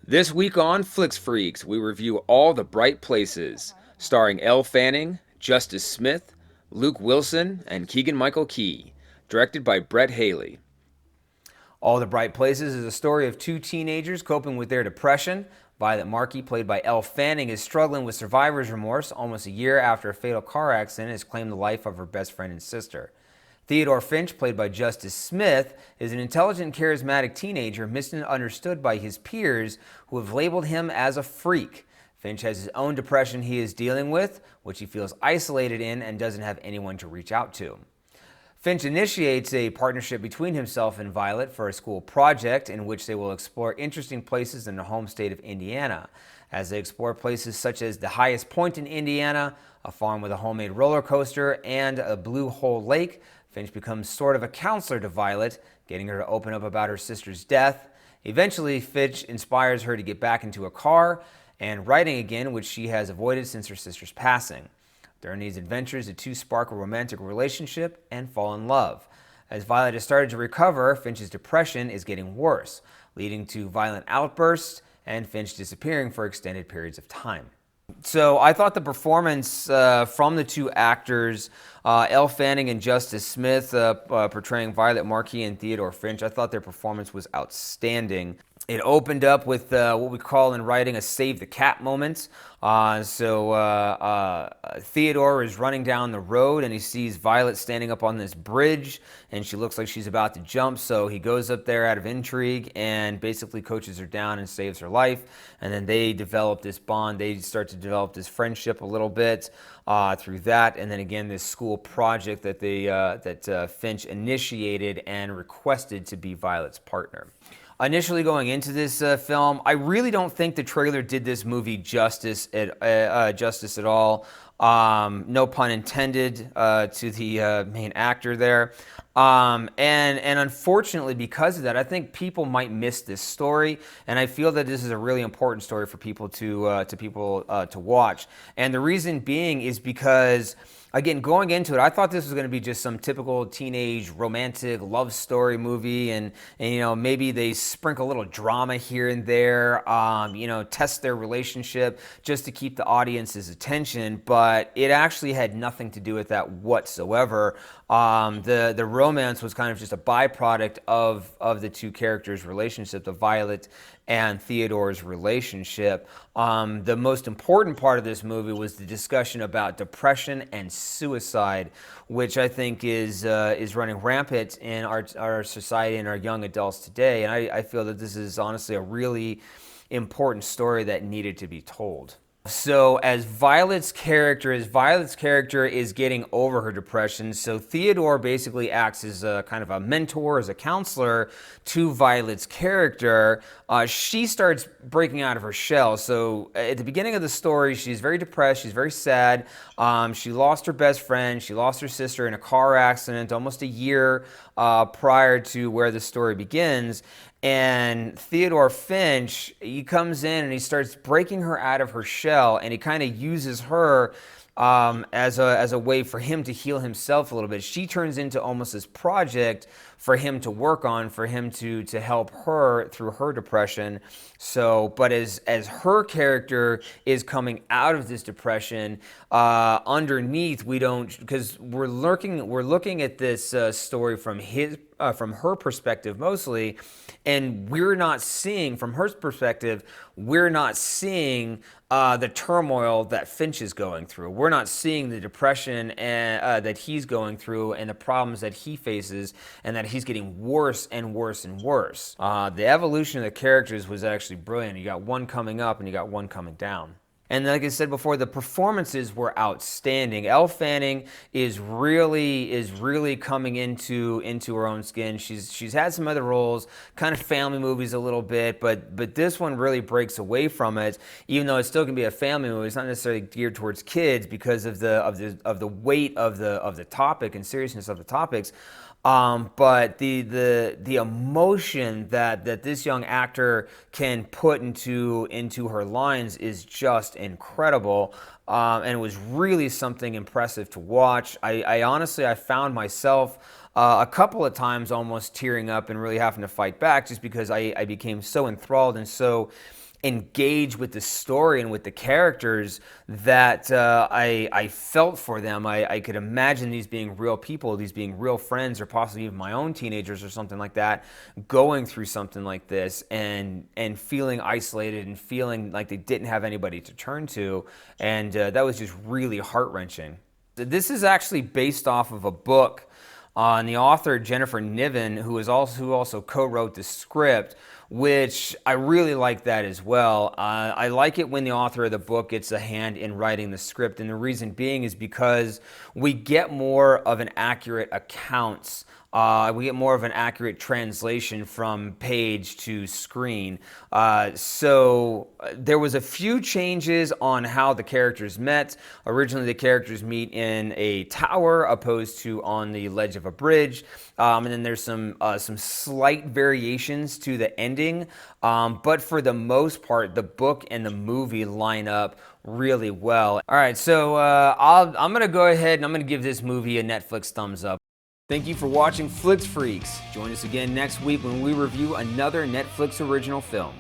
This week on Flix Freaks, we review All the Bright Places, starring Elle Fanning, Justice Smith, Luke Wilson, and Keegan Michael Key, directed by Brett Haley. All the Bright Places is a story of two teenagers coping with their depression. Violet Markey, played by Elle Fanning, is struggling with survivor's remorse almost a year after a fatal car accident has claimed the life of her best friend and sister. Theodore Finch, played by Justice Smith, is an intelligent, charismatic teenager misunderstood by his peers who have labeled him as a freak. Finch has his own depression he is dealing with, which he feels isolated in and doesn't have anyone to reach out to. Finch initiates a partnership between himself and Violet for a school project in which they will explore interesting places in the home state of Indiana. As they explore places such as the highest point in Indiana, a farm with a homemade roller coaster, and a blue hole lake, Finch becomes sort of a counselor to Violet, getting her to open up about her sister's death. Eventually, Finch inspires her to get back into a car and writing again, which she has avoided since her sister's passing. During these adventures, the two spark a romantic relationship and fall in love. As Violet has started to recover, Finch's depression is getting worse, leading to violent outbursts and Finch disappearing for extended periods of time. So I thought the performance from the two actors, Elle Fanning and Justice Smith, portraying Violet Markey and Theodore Finch, I thought their performance was outstanding. It opened up with what we call in writing a save the cat moment. Theodore is running down the road and he sees Violet standing up on this bridge and she looks like she's about to jump. So he goes up there out of intrigue and basically coaches her down and saves her life. And then they develop this bond. They start to develop this friendship a little bit through that. And then again, this school project that Finch initiated and requested to be Violet's partner. Initially going into this film, I really don't think the trailer did this movie justice at all. No pun intended to the main actor there. And unfortunately, because of that, I think people might miss this story, and I feel that this is a really important story for people to watch. And the reason being is because, again, going into it, I thought this was going to be just some typical teenage romantic love story movie, and maybe they sprinkle a little drama here and there, test their relationship just to keep the audience's attention. But it actually had nothing to do with that whatsoever. The romance was kind of just a byproduct of the two characters' relationship, the Violet and Theodore's relationship. The most important part of this movie was the discussion about depression and suicide, which I think is running rampant in our society and our young adults today. And I feel that this is honestly a really important story that needed to be told. So as Violet's character is getting over her depression, so Theodore basically acts as a kind of a mentor, as a counselor to Violet's character. She starts breaking out of her shell. So at the beginning of the story, she's very depressed, she's very sad. She lost her best friend, she lost her sister in a car accident almost a year prior to where the story begins. And Theodore Finch, he comes in and he starts breaking her out of her shell, and he kind of uses her as a way for him to heal himself a little bit. She turns into almost this project for him to work on, for him to help her through her depression. So, but as her character is coming out of this depression, underneath we don't, because we're looking at this story from her perspective mostly, and we're not seeing from her perspective. We're not seeing the turmoil that Finch is going through. We're not seeing the depression that he's going through and the problems that he faces, and that he's getting worse and worse and worse. The evolution of the characters was actually brilliant. You got one coming up and you got one coming down. And like I said before, the performances were outstanding. Elle Fanning is really coming into her own skin. She's had some other roles, kind of family movies a little bit, but this one really breaks away from it. Even though it still can be a family movie, it's not necessarily geared towards kids because of the weight of the topic and seriousness of the topics. But the emotion that this young actor can put into her lines is just incredible, and it was really something impressive to watch. I honestly found myself a couple of times almost tearing up and really having to fight back just because I became so enthralled and so engage with the story and with the characters that I felt for them. I could imagine these being real people, these being real friends, or possibly even my own teenagers or something like that, going through something like this and feeling isolated and feeling like they didn't have anybody to turn to. And that was just really heart-wrenching. This is actually based off of a book on the author Jennifer Niven, who also co-wrote the script, which I really like that as well. I like it when the author of the book gets a hand in writing the script, and the reason being is because we get more of an accurate account. We get more of an accurate translation from page to screen. So there was a few changes on how the characters met. Originally, the characters meet in a tower opposed to on the ledge of a bridge. And then there's some slight variations to the ending. But for the most part, the book and the movie line up really well. All right, so I'm going to go ahead and I'm going to give this movie a Netflix thumbs up. Thank you for watching Flix Freaks. Join us again next week when we review another Netflix original film.